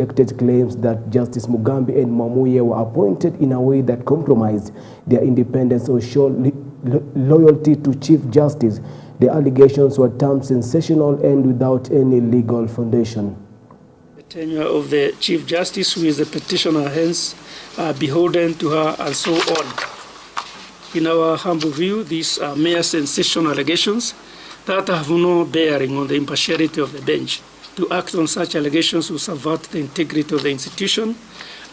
rejected claims that Justice Mugambi and Mwamuye were appointed in a way that compromised their independence or showed loyalty to Chief Justice. The allegations were termed sensational and without any legal foundation. The tenure of the Chief Justice, who is the petitioner, hence beholden to her, and so on. In our humble view, these are mere sensational allegations that have no bearing on the impartiality of the bench. To act on such allegations will subvert the integrity of the institution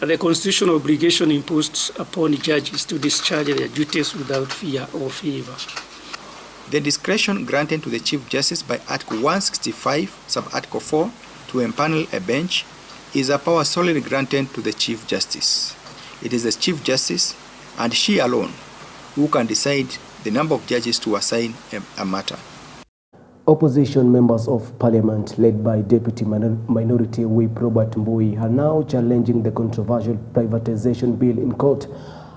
and the constitutional obligation imposed upon judges to discharge their duties without fear or favor. The discretion granted to the Chief Justice by Article 165, Sub-Article 4, to empanel a bench is a power solely granted to the Chief Justice. It is the Chief Justice and she alone who can decide the number of judges to assign a matter. Opposition members of parliament led by Deputy Minority Whip Robert Mbui are now challenging the controversial privatization bill in court,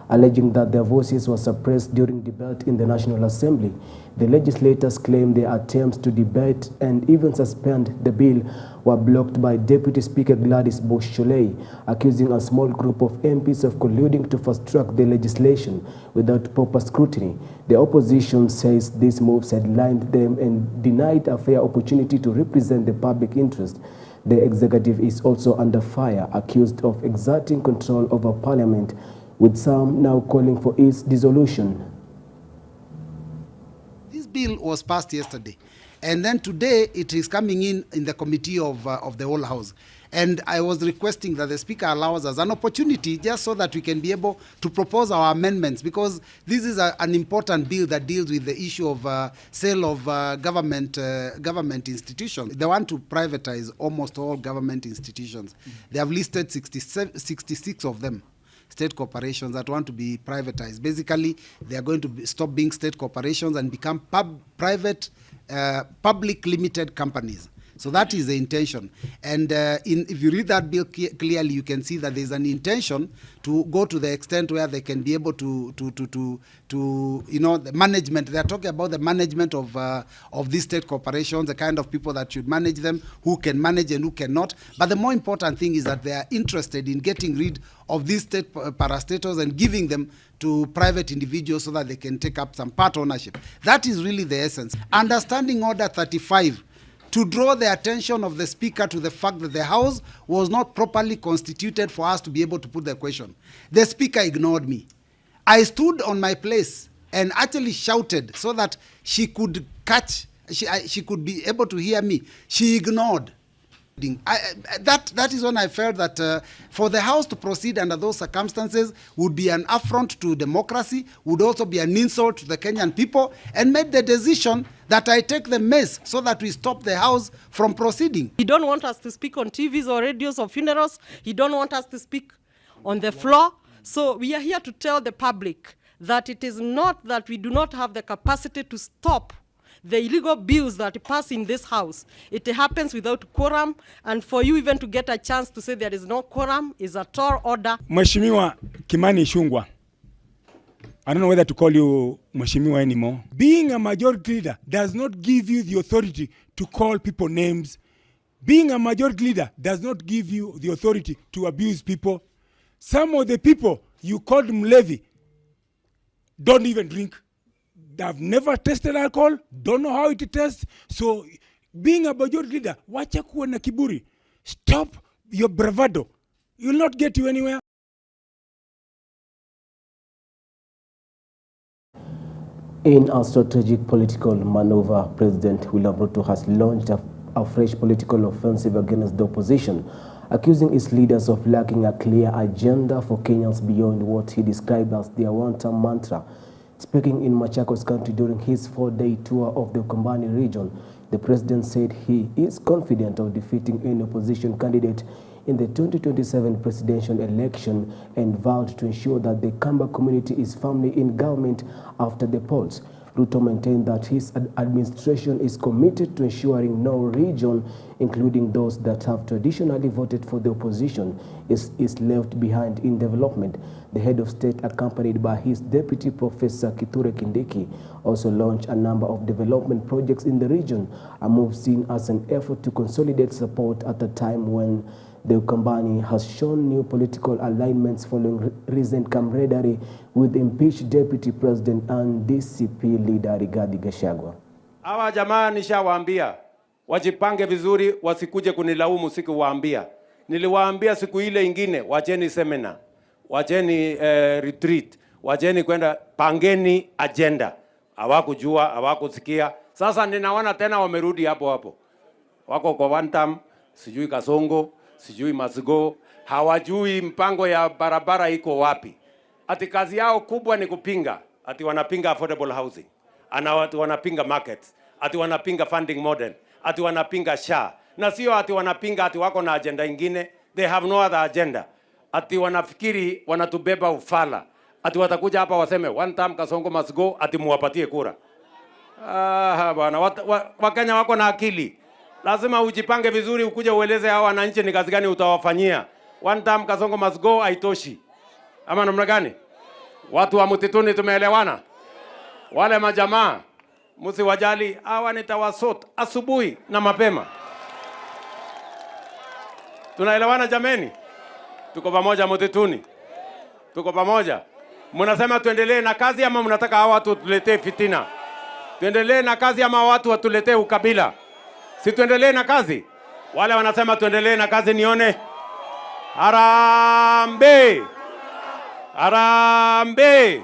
alleging that their voices were suppressed during debate in the National Assembly. The legislators claim their attempts to debate and even suspend the bill were blocked by Deputy Speaker Gladys Bush-Sholei, accusing a small group of MPs of colluding to fast-track the legislation without proper scrutiny. The opposition says these moves had lined them and denied a fair opportunity to represent the public interest. The executive is also under fire, accused of exerting control over parliament, with some now calling for its dissolution. This bill was passed yesterday, and then today it is coming in the committee of the whole house. And I was requesting that the Speaker allows us an opportunity just so that we can be able to propose our amendments, because this is an important bill that deals with the issue of sale of government institutions. They want to privatize almost all government institutions. They have listed 66 of them, state corporations that want to be privatized. Basically, they are going to stop being state corporations and become private, public limited companies. So that is the intention. And if you read that bill clearly, you can see that there's an intention to go to the extent where they can be able to the management. They are talking about the management of these state corporations, the kind of people that should manage them, who can manage and who cannot. But the more important thing is that they are interested in getting rid of these state parastatals and giving them to private individuals so that they can take up some part ownership. That is really the essence. Understanding Order 35, to draw the attention of the Speaker to the fact that the House was not properly constituted for us to be able to put the question. The Speaker ignored me. I stood on my place and actually shouted so that she could she could be able to hear me. She ignored. That is when I felt that for the House to proceed under those circumstances would be an affront to democracy, would also be an insult to the Kenyan people, and made the decision that I take the mess so that we stop the House from proceeding. He don't want us to speak on TVs or radios or funerals. He don't want us to speak on the floor. So we are here to tell the public that it is not that we do not have the capacity to stop the illegal bills that pass in this House. It happens without quorum, and for you even to get a chance to say there is no quorum is a tall order. Mheshimiwa Kimani Ichung'wah, I don't know whether to call you Mheshimiwa anymore. Being a majority leader does not give you the authority to call people names. Being a majority leader does not give you the authority to abuse people. Some of the people you called Mlevi don't even drink. They've never tested alcohol, don't know how it tastes. So being a majority leader, wacha kuwa na kiburi. Stop your bravado. It will not get you anywhere. In a strategic political maneuver, President William Ruto has launched a fresh political offensive against the opposition, accusing its leaders of lacking a clear agenda for Kenyans beyond what he described as their one-term mantra. Speaking in Machakos County during his 4-day tour of the Ukambani region, the president said he is confident of defeating any opposition candidate in the 2027 presidential election and vowed to ensure that the Kamba community is firmly in government after the polls. Ruto maintained that his administration is committed to ensuring no region, including those that have traditionally voted for the opposition, is left behind in development. The head of state, accompanied by his deputy, Professor Kithure Kindiki, also launched a number of development projects in the region, a move seen as an effort to consolidate support at a time when the Ukambani has shown new political alignments following recent camaraderie with impeached Deputy President and DCP leader Rigathi Gachagua. Hawa jamaa nishawaambia wajipange vizuri, wasikuje kunilaumu sikuwaambia. Niliwaambia siku ile ingine wacheni seminar, wacheni retreat, wacheni kwenda, pangeni agenda. Hawakujua, hawakusikia. Sasa ninaona tena wamerudi hapo. Wako kwa one term, sijui Kasongo, sijui Masigo, hawajui mpango ya barabara iko wapi. Ati kazi yao kubwa ni kupinga, ati wanapinga affordable housing, ati wanapinga markets, ati wanapinga funding model, ati wanapinga SHA. Na sio ati wanapinga ati wako na agenda ingine, they have no other agenda. Ati wanafikiri wanatubeba ufala. Ati watakuja hapa waseme one term Kasongo Masigo, ati muwapatie kura. Bwana, Wakenya wako na akili. Lazima ujipange vizuri, ukuje ueleze hawa wananchi ni kazi gani utawafanyia. One time Kasongo must go haitoshi. Ama namna gani? Watu wa mtituni tumeelewana? Wale majamaa msiwajali, hawa nitawasort asubuhi na mapema. Tunaelewana jameni? Tuko pamoja mtituni. Tuko pamoja. Mnasema tuendelee na kazi ama mnataka hawa watu tuletee fitina? Tuendelee na kazi ama watu watuletee ukabila? Si tuendelee na kazi? Wale wanasema tuendelee na kazi nione. Harambe! Harambe!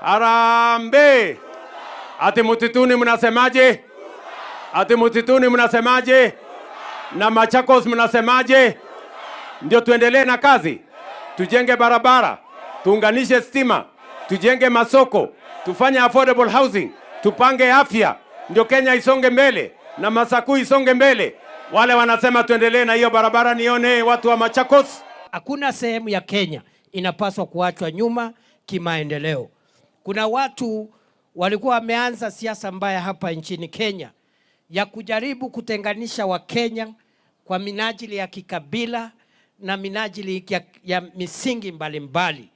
Harambe! Ati mtituni mnasemaje? Ati mtituni mnasemaje? Na Machakos mnasemaje? Ndio tuendelee na kazi. Tujenge barabara, tuunganishe stima, tujenge masoko, tufanye affordable housing, tupange afya, ndio Kenya isonge mbele na Masaku isonge mbele. Wale wanasema tuendelee na hiyo barabara nione watu wa Machakos. Hakuna sehemu ya Kenya inapaswa kuachwa nyuma kimaendeleo. Kuna watu walikuwa wameanza siasa mbaya hapa nchini Kenya ya kujaribu kutenganisha Wakenya kwa minajili ya kikabila na minajili ya misingi mbalimbali.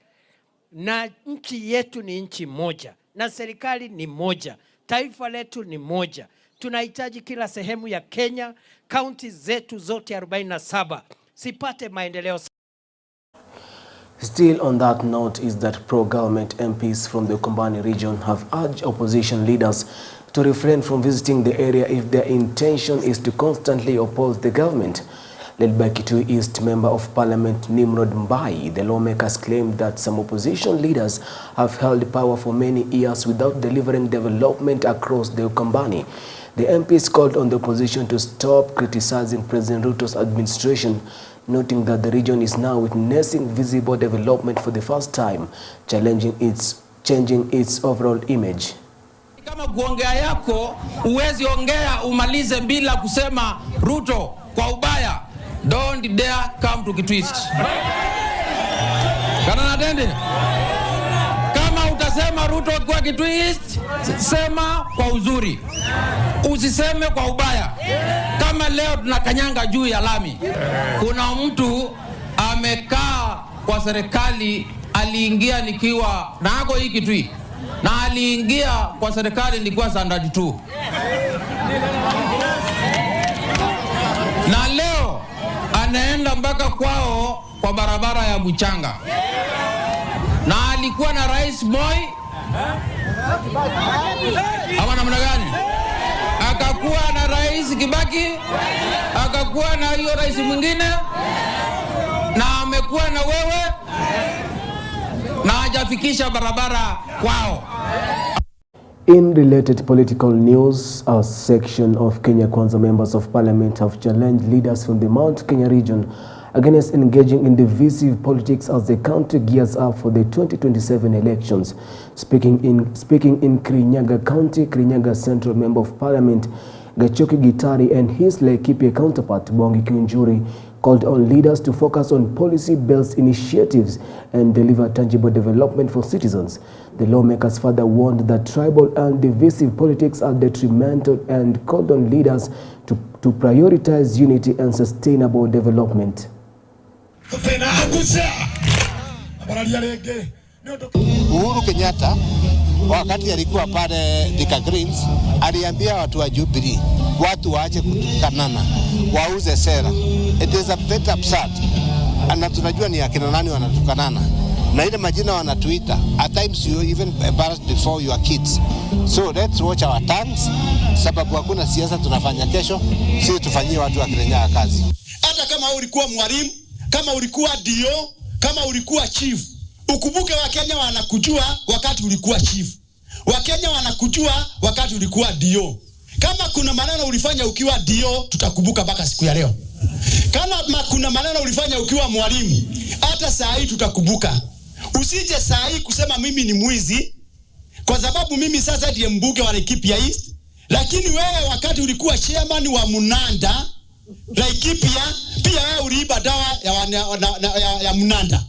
Na nchi yetu ni nchi moja na serikali ni moja. Taifa letu ni moja. Tunahitaji kila sehemu ya Kenya, kaunti zetu zote 47 sipate maendeleo. Still on that note is that pro-government MPs from the Ukambani region have urged opposition leaders to refrain from visiting the area if their intention is to constantly oppose the government. Led by Kitui East Member of Parliament Nimrod Mbai, the lawmakers claimed that some opposition leaders have held power for many years without delivering development across the Ukambani. The MPs called on the opposition to stop criticizing President Ruto's administration, noting that the region is now witnessing visible development for the first time, changing its overall image. Kama kuongea yako, uwezi ongea umalize bila kusema Ruto kwa ubaya. Don't dare come to Kitwist. Kana natende? Kama utasema Ruto kwa Kitwist, sema kwa uzuri. Usiseme kwa ubaya. Kama leo tunakanyanga juu ya lami. Kuna mtu amekaa kwa serikali, aliingia nikiwa na ako hii Kitui. Na aliingia kwa serikali nilikuwa standard 2. Na leo anaenda mpaka kwao kwa barabara ya mchanga. Na alikuwa na Rais Moi. Ama namna gani? Akakuwa na Rais Kibaki, akakuwa na hiyo rais mwingine, na amekuwa na wewe, na hajafikisha barabara kwao. In related political news, a section of Kenya Kwanza members of parliament have challenged leaders from the Mount Kenya region against engaging in divisive politics as the country gears up for the 2027 elections. Speaking in Kirinyaga County, Kirinyaga Central Member of Parliament Gachoki Gitari and his Laikipia counterpart Bongi Kiunjuri called on leaders to focus on policy-based initiatives and deliver tangible development for citizens. The lawmakers further warned that tribal and divisive politics are detrimental and called on leaders to prioritize unity and sustainable development. Uhuru Kenyatta wakati alikuwa pale Thika Greens aliambia watu wa Jubilee watu waache kutukanana, wauze sera. It is a bit absurd. Na tunajua ni akina nani wanatukanana. Na ile majina wanatuita. At times you even embarrassed before your kids. So let's watch our tongues. Sababu hakuna siasa tunafanya kesho, sisi tufanyie watu wa Kenya kazi. Hata kama ulikuwa mwalimu, kama ulikuwa dio, kama ulikuwa chief, ukumbuke Wakenya wanakujua wakati ulikuwa chief. Wakenya wanakujua wakati ulikuwa dio. Kama kuna maneno ulifanya ukiwa dio, tutakumbuka mpaka siku ya leo. Kama kuna maneno ulifanya ukiwa mwalimu, hata saa hii tutakumbuka. Usije saa hii kusema mimi ni mwizi, kwa sababu mimi sasa ndiye mbunge wa Laikipia East, lakini wewe wakati ulikuwa chairman wa Munanda Laikipia, pia wewe uliiba dawa ya Munanda.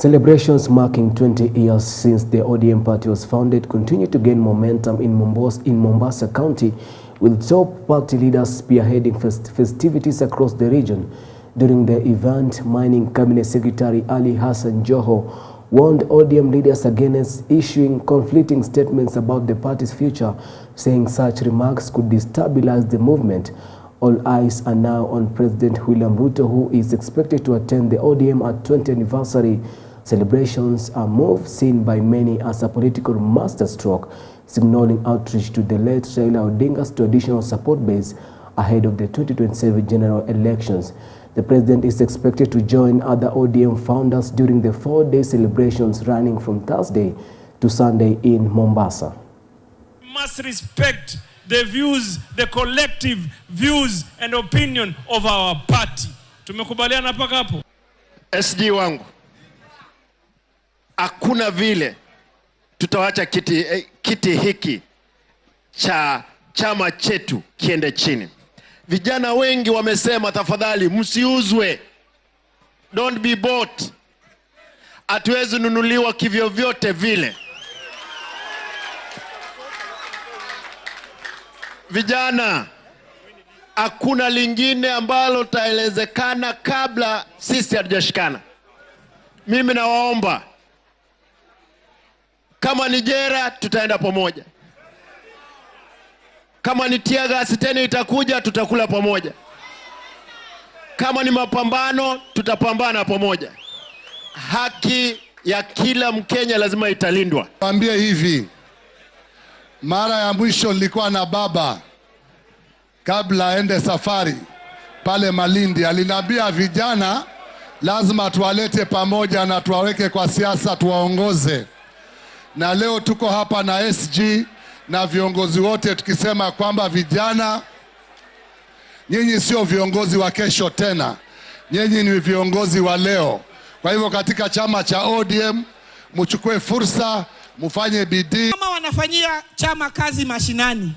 Celebrations marking 20 years since the ODM party was founded continue to gain momentum in Mombasa County, with top party leaders spearheading festivities across the region. During the event, Mining Cabinet Secretary Ali Hassan Joho warned ODM leaders against issuing conflicting statements about the party's future, saying such remarks could destabilize the movement. All eyes are now on President William Ruto, who is expected to attend the ODM at 20th anniversary celebrations, a move seen by many as a political masterstroke, signaling outreach to the late Raila Odinga's traditional support base ahead of the 2027 general elections. The president is expected to join other ODM founders during the 4-day celebrations running from Thursday to Sunday in Mombasa. We must respect the views, the collective views and opinion of our party. Tumekubaliana paka hapo. SG wangu, hakuna vile tutawacha kiti hiki cha chama chetu kiende chini. Vijana wengi wamesema tafadhali msiuzwe. Don't be bought. Hatuwezi nunuliwa kivyo vyote vile. Vijana, hakuna lingine ambalo taelezekana kabla sisi hatujashikana. Mimi nawaomba, kama ni jera tutaenda pamoja. Kama ni tiaga tena itakuja, tutakula pamoja. Kama ni mapambano, tutapambana pamoja. Haki ya kila Mkenya lazima italindwa. Niambie hivi, mara ya mwisho nilikuwa na baba kabla aende safari pale Malindi, aliniambia vijana lazima tuwalete pamoja na tuwaweke kwa siasa, tuwaongoze. Na leo tuko hapa na SG na viongozi wote tukisema kwamba vijana, nyinyi sio viongozi wa kesho tena, nyinyi ni viongozi wa leo. Kwa hivyo katika chama cha ODM mchukue fursa, mfanye bidii. Kama wanafanyia chama kazi mashinani,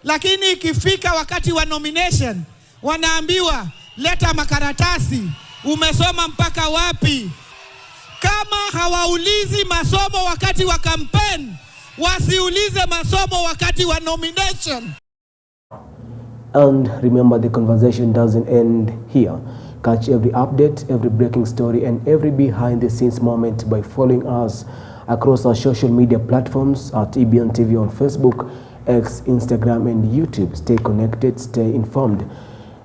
lakini ikifika wakati wa nomination wanaambiwa leta makaratasi, umesoma mpaka wapi? Kama hawaulizi masomo wakati wa campaign, wasiulize masomo wakati wa nomination. And remember, the conversation doesn't end here. Catch every update, every breaking story, and every behind-the-scenes moment by following us across our social media platforms at EBN TV on Facebook, X, Instagram, and YouTube. Stay connected, stay informed.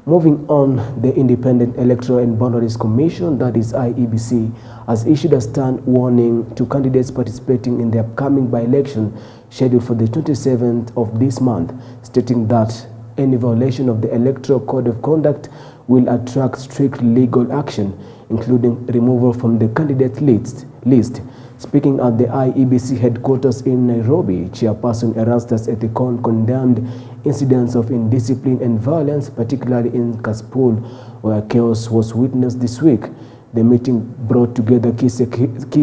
Moving on, the Independent Electoral and Boundaries Commission, that is IEBC, has issued a stern warning to candidates participating in the upcoming by-election scheduled for the 27th of this month, stating that any violation of the Electoral Code of Conduct will attract strict legal action, including removal from the candidate list. Speaking at the IEBC headquarters in Nairobi, Chairperson Erastus Ethicon condemned incidents of indiscipline and violence, particularly in Kaspool, where chaos was witnessed this week. The meeting brought together key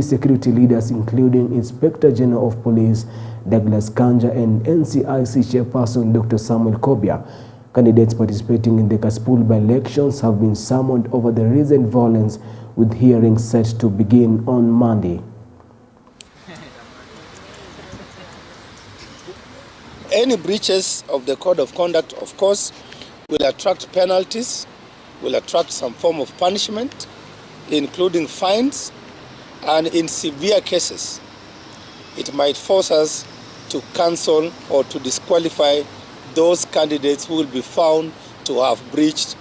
security leaders, including Inspector General of Police Douglas Kanja and NCIC Chairperson Dr. Samuel Kobia. Candidates participating in the Kaspool by-elections have been summoned over the recent violence, with hearings set to begin on Monday. Any breaches of the code of conduct, of course, will attract penalties, will attract some form of punishment, including fines, and in severe cases, it might force us to cancel or to disqualify those candidates who will be found to have breached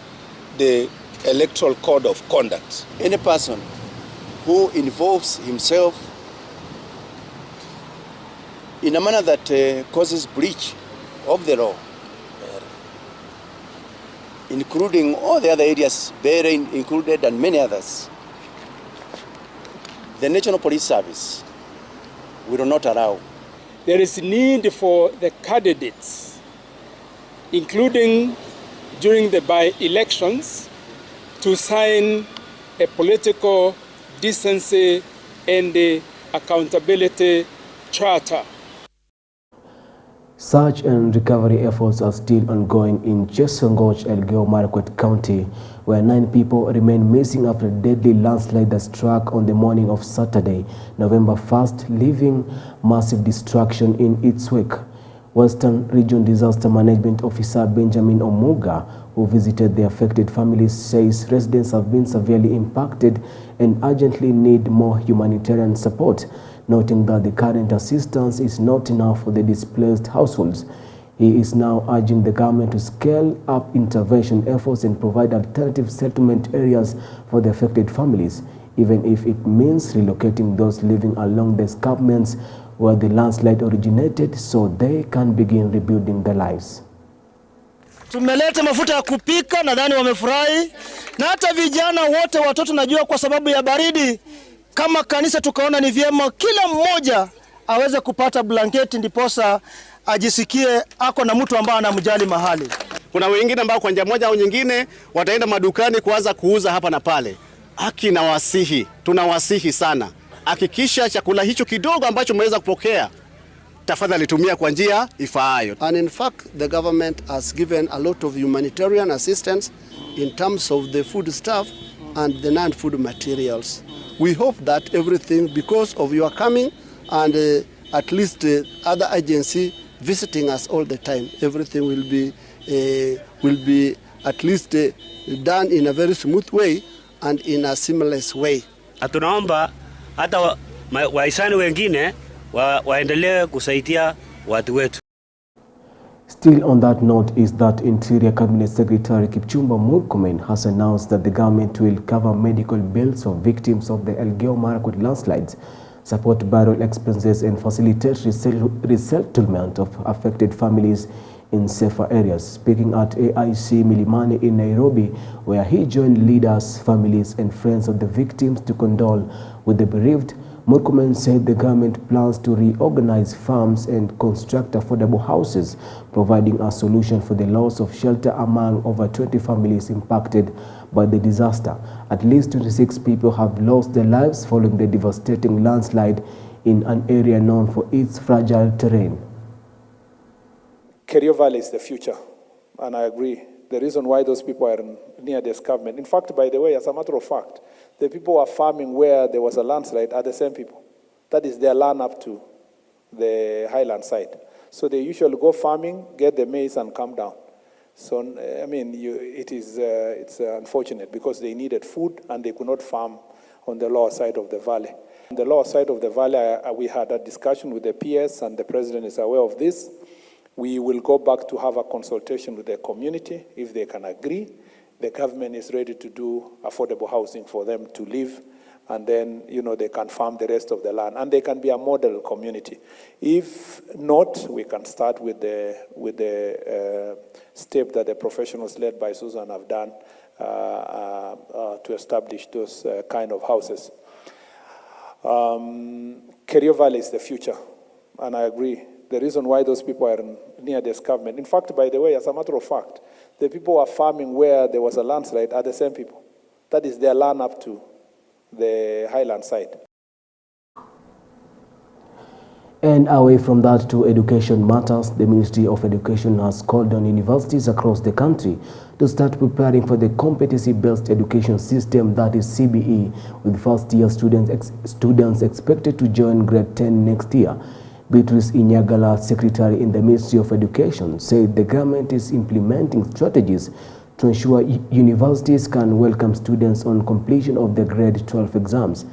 the Electoral Code of Conduct. Any person who involves himself in a manner that causes breach of the law, including all the other areas, Bahrain included and many others, the National Police Service will not allow. There is need for the candidates, including during the by-elections, to sign a political decency and accountability charter. Search and recovery efforts are still ongoing in Chesongoch, Elgeyo Marakwet County, where 9 people remain missing after a deadly landslide that struck on the morning of Saturday, November 1st, leaving massive destruction in its wake. Western Region Disaster Management Officer Benjamin Omuga, who visited the affected families, says residents have been severely impacted and urgently need more humanitarian support, noting that the current assistance is not enough for the displaced households. He is now urging the government to scale up intervention efforts and provide alternative settlement areas for the affected families, even if it means relocating those living along the escarpments where the landslide originated so they can begin rebuilding their lives. Tumeleta mafuta ya kupika, nadhani wamefurahi, na hata vijana wote, watoto, najua kwa sababu ya baridi, kama kanisa tukaona ni vyema kila mmoja aweze kupata blanketi ndiposa ajisikie ako na mtu ambaye anamjali mahali. Kuna wengine ambao kwa njia moja au nyingine wataenda madukani kuanza kuuza hapa na pale. Haki na wasihi, tunawasihi sana, hakikisha chakula hicho kidogo ambacho mmeweza kupokea, tafadhali tumia kwa njia ifaayo. And in fact, the government has given a lot of humanitarian assistance in terms of the food stuff and the non-food materials. We hope that everything, because of your coming and at least other agency visiting us all the time, everything will be at least done in a very smooth way and in a seamless way. Tunaomba hata wahisani wengine waendelee kusaidia watu wetu. Still on that note is that Interior Cabinet Secretary Kipchumba Murkomen has announced that the government will cover medical bills of victims of the Elgeyo Marakwet landslides, support burial expenses and facilitate resettlement of affected families in safer areas. Speaking at AIC Milimani in Nairobi, where he joined leaders, families and friends of the victims to condole with the bereaved, Murkomen said the government plans to reorganize farms and construct affordable houses, providing a solution for the loss of shelter among over 20 families impacted by the disaster. At least 26 people have lost their lives following the devastating landslide in an area known for its fragile terrain. Kerio Valley is the future, and I agree. The reason why those people are near the escarpment. In fact, by the way, as a matter of fact, the people who are farming where there was a landslide are the same people. That is their land up to the highland side. So they usually go farming, get the maize and come down. So, I mean, it's unfortunate because they needed food and they could not farm on the lower side of the valley. On the lower side of the valley, we had a discussion with the PS and the president is aware of this. We will go back to have a consultation with the community. If they can agree, the government is ready to do affordable housing for them to live, and then, they can farm the rest of the land, and they can be a model community. If not, we can start with the step that the professionals led by Susan have done to establish those kind of houses. Kerio Valley is the future, and I agree. The reason why those people are near the escarpment. In fact, by the way, as a matter of fact, the people who are farming where there was a landslide are the same people. That is their land up to the highland side. And away from that to education matters, the Ministry of Education has called on universities across the country to start preparing for the competency-based education system, that is CBE, with first-year students expected to join grade 10 next year. Beatrice Inyagala, Secretary in the Ministry of Education, said the government is implementing strategies to ensure universities can welcome students on completion of the grade 12 exams.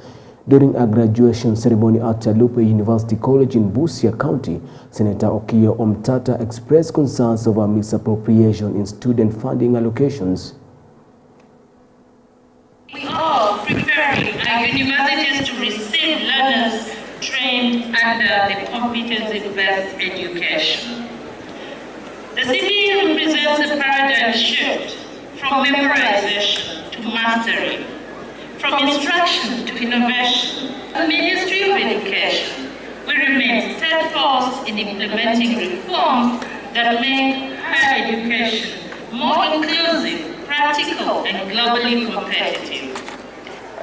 During a graduation ceremony at Chalupe University College in Busia County, Senator Okiya Omtata expressed concerns over misappropriation in student funding allocations. We are preparing our universities to receive learners trained under the competence-based education. The CBE represents a paradigm shift from memorization to mastery, from instruction to innovation. The Ministry of Education will remain steadfast in implementing reforms that make higher education more inclusive, practical, and globally competitive.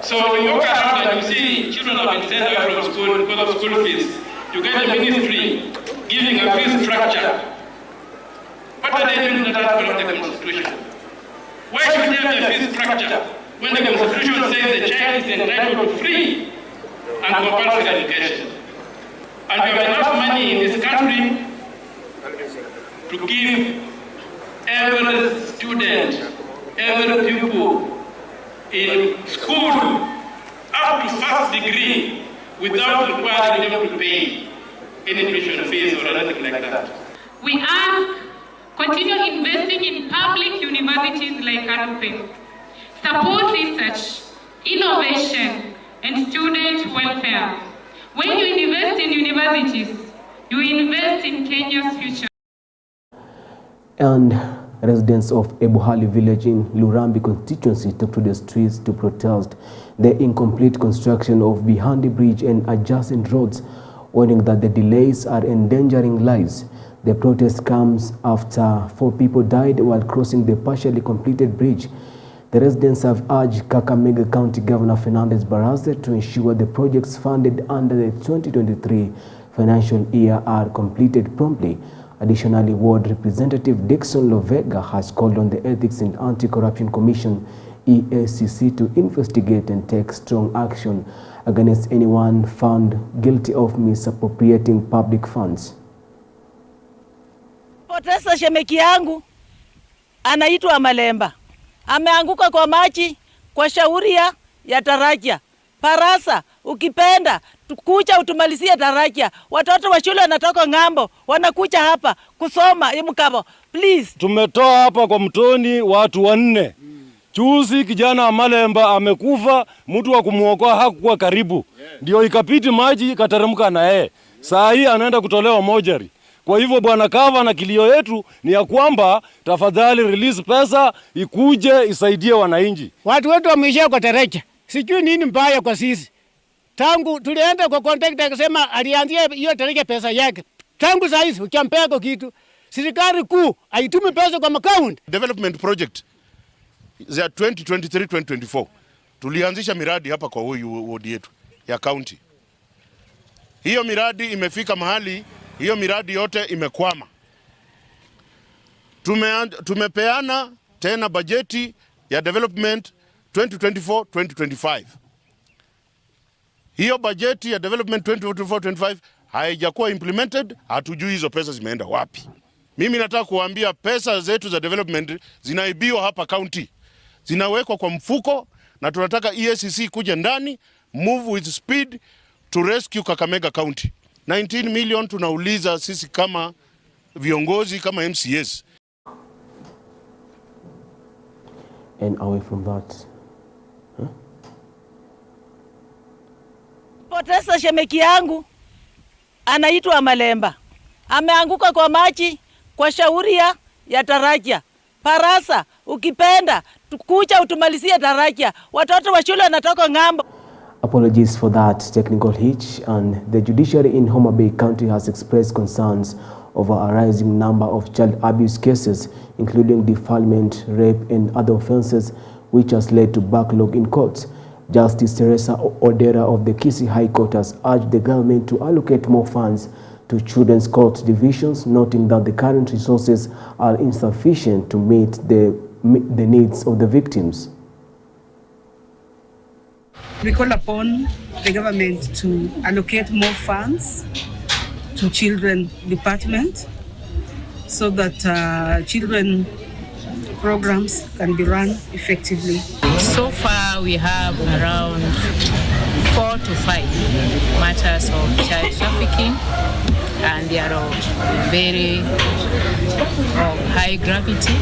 So when you look around and you see children have been sent away from school because of school fees, you get the ministry giving a fee structure. What are they doing in that part of the Constitution? Why should they have the fee structure when the Constitution says the child is entitled to free and compulsory education? And we have enough money in this country to give every student, every pupil in school up to first degree without requiring them to pay any tuition fees or anything like that. We ask, continue investing in public universities like Chalupe. Support research, innovation, and student welfare. When you invest in universities, you invest in Kenya's future. And residents of Ebuhali village in Lurambi constituency took to the streets to protest the incomplete construction of Bihandi Bridge and adjacent roads, warning that the delays are endangering lives. The protest comes after 4 people died while crossing the partially completed bridge. The residents have urged Kakamega County Governor Fernandez Baraza to ensure the projects funded under the 2023 financial year are completed promptly. Additionally, Ward Representative Dixon Lovega has called on the Ethics and Anti-Corruption Commission EACC to investigate and take strong action against anyone found guilty of misappropriating public funds. Potesa shemeki yangu anaitwa Malemba. Ameanguka kwa maji kwa shauria ya tarakia. Parasa, ukipenda kuja utumalizie tarakia. Watoto wa shule wanatoka ng'ambo, wanakuja hapa kusoma Imkabo. Please. Tumetoa hapa kwa mtoni watu 4. Chuzi kijana wa Malemba amekufa, mtu wa kumuokoa hakuwa karibu. Ndio ikapiti maji ikateremka na yeye. Saa hii anaenda kutolewa mojari. Kwa hivyo bwana Kava, na kilio yetu ni ya kwamba tafadhali release pesa ikuje isaidie wananchi. Watu wetu wameishia kwa terecha. Sijui nini mbaya kwa sisi. Tangu tulienda kwa contact akasema alianzia hiyo terecha pesa yake. Tangu saa hizi ukiampea kwa kitu, serikali kuu haitumi pesa kwa account. Development project za 2023-2024. Tulianzisha miradi hapa kwa huyu ward yetu ya county. Hiyo miradi imefika mahali, hiyo miradi yote imekwama. Tumepeana tena bajeti ya development 2024-2025. Hiyo bajeti ya development 2024-2025 haijakuwa implemented, hatujui hizo pesa zimeenda wapi. Mimi nataka kuambia pesa zetu za development zinaibiwa hapa county. Zinawekwa kwa mfuko na tunataka EACC kuja ndani, move with speed to rescue Kakamega County. 19 million tunauliza sisi kama viongozi kama MCS. And away from that, Potesa shemeki yangu anaitwa Malemba. Ameanguka kwa maji kwa shauria ya tarakia. Parasa, ukipenda kuja utumalizie tarakia. Watoto wa shule wanatoka ng'ambo. Apologies for that technical hitch. And the judiciary in Homa Bay County has expressed concerns over a rising number of child abuse cases, including defilement, rape, and other offenses, which has led to backlog in courts. Justice Teresa Odera of the Kayesi High Court has urged the government to allocate more funds to children's court divisions, noting that the current resources are insufficient to meet the needs of the victims. We call upon the government to allocate more funds to children department so that children programs can be run effectively. So far we have around 4 to 5 matters of child trafficking, and they are of very high gravity.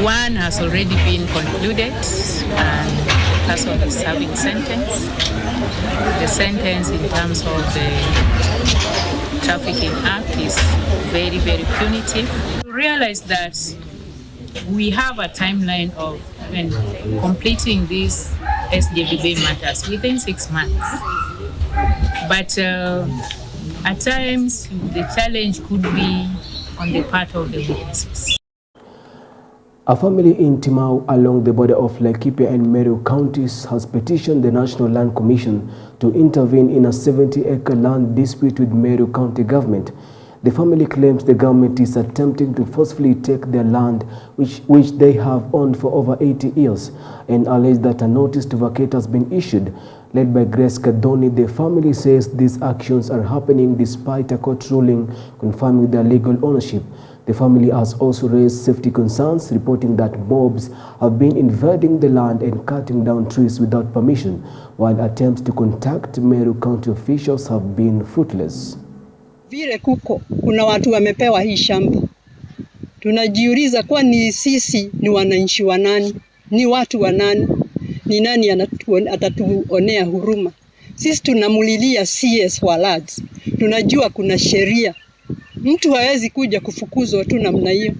One has already been concluded, and the person is serving sentence. The sentence in terms of the Trafficking Act is very, very punitive. We realize that we have a timeline of completing these SJVB matters within 6 months. But at times, the challenge could be on the part of the witnesses. A family in Timau along the border of Laikipia and Meru counties has petitioned the National Land Commission to intervene in a 70-acre land dispute with Meru County government. The family claims the government is attempting to forcefully take their land, which they have owned for over 80 years, and allege that a notice to vacate has been issued. Led by Grace Kadoni, the family says these actions are happening despite a court ruling confirming their legal ownership. The family has also raised safety concerns, reporting that mobs have been invading the land and cutting down trees without permission, while attempts to contact Meru County officials have been fruitless. Vile kuna watu wamepewa hii shamba. Tunajiuliza kwani sisi ni wananchi wa nani? Ni watu wa nani? Ni nani atatuonea huruma? Sisi tunamulilia CS wa lands. Tunajua kuna sheria. Mtu hawezi kuja kufukuzwa tu namna hiyo.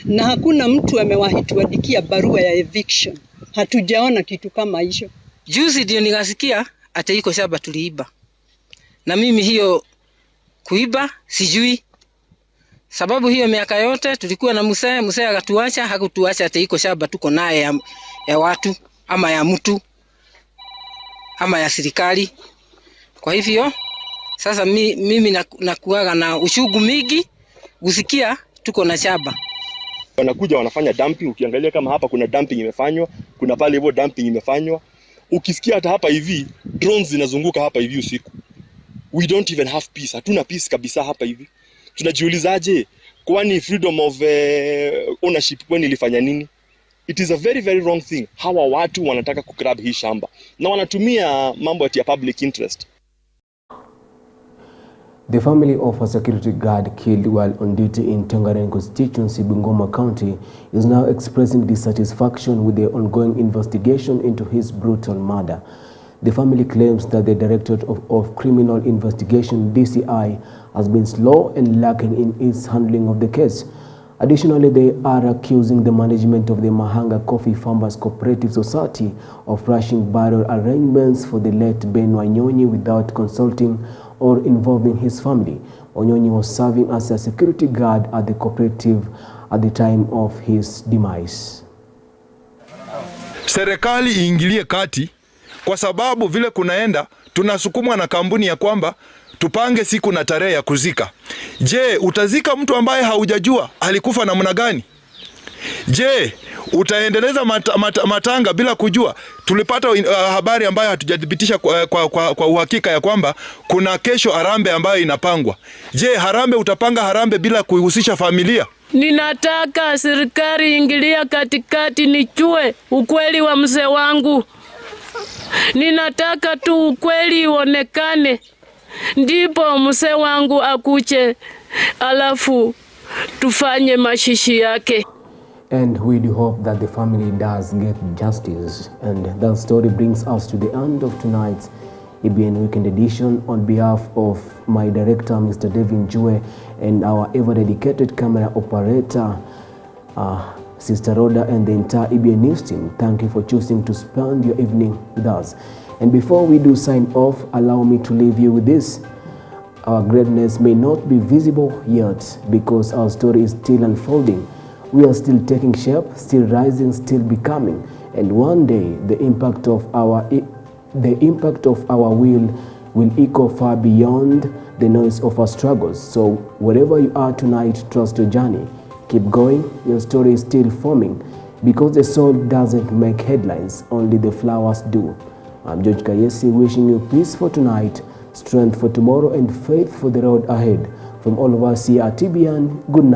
Na hakuna mtu amewahi tuandikia barua ya eviction. Hatujaona kitu kama hicho. Juzi ndio nikasikia ati iko shamba tuliiba. Na mimi hiyo kuiba sijui. Sababu hiyo miaka yote tulikuwa na Musea akatuacha, hakutuacha ati iko shamba tuko naye ya watu ama ya mtu ama ya serikali. Kwa hivyo sasa mimi nakuaga na ushugu mingi kusikia tuko na shamba. Wanakuja wanafanya dumping, ukiangalia kama hapa kuna dumping imefanywa, kuna pale hivyo dumping imefanywa. Ukisikia hata hapa hivi drones zinazunguka hapa hivi usiku. We don't even have peace. Hatuna peace kabisa hapa hivi. Tunajiulizaje kwani freedom of ownership kwani ilifanya nini? It is a very, very wrong thing. Hawa watu wanataka kugrab hii shamba na wanatumia mambo ya public interest. The family of a security guard killed while on duty in Tongaren constituency, Bungoma County, is now expressing dissatisfaction with the ongoing investigation into his brutal murder. The family claims that the Directorate of Criminal Investigation, DCI, has been slow and lacking in its handling of the case. Additionally, they are accusing the management of the Mahanga Coffee Farmers Cooperative Society of rushing burial arrangements for the late Ben Wanyonyi without consulting or involving his family. Wanyonyi was serving as a security guard at the cooperative at the time of his demise. Serikali iingilie kati kwa sababu vile kunaenda tunasukumwa na kampuni ya kwamba tupange siku na tarehe ya kuzika. Je, utazika mtu ambaye haujajua alikufa namna gani? Je, utaendeleza matanga bila kujua? Tulipata habari ambayo hatujadhibitisha kwa uhakika ya kwamba kuna kesho harambee ambayo inapangwa. Je, harambee utapanga harambee bila kuihusisha familia? Ninataka serikali ingilia katikati nijue ukweli wa mzee wangu. Ninataka tu ukweli uonekane. Ndipo mzee wangu akuche alafu tufanye mashishi yake. And we do hope that the family does get justice. And that story brings us to the end of tonight's EBN Weekend Edition. On behalf of my director, Mr. Devin Jue, and our ever-dedicated camera operator, Sister Rhoda, and the entire EBN News team, thank you for choosing to spend your evening with us. And before we do sign off, allow me to leave you with this. Our greatness may not be visible yet because our story is still unfolding. We are still taking shape, still rising, still becoming. And one day, the impact of our will echo far beyond the noise of our struggles. So wherever you are tonight, trust your journey. Keep going, your story is still forming. Because the soul doesn't make headlines, only the flowers do. I'm George Kayesi, wishing you peace for tonight, strength for tomorrow, and faith for the road ahead. From all of us here at EBN, good night.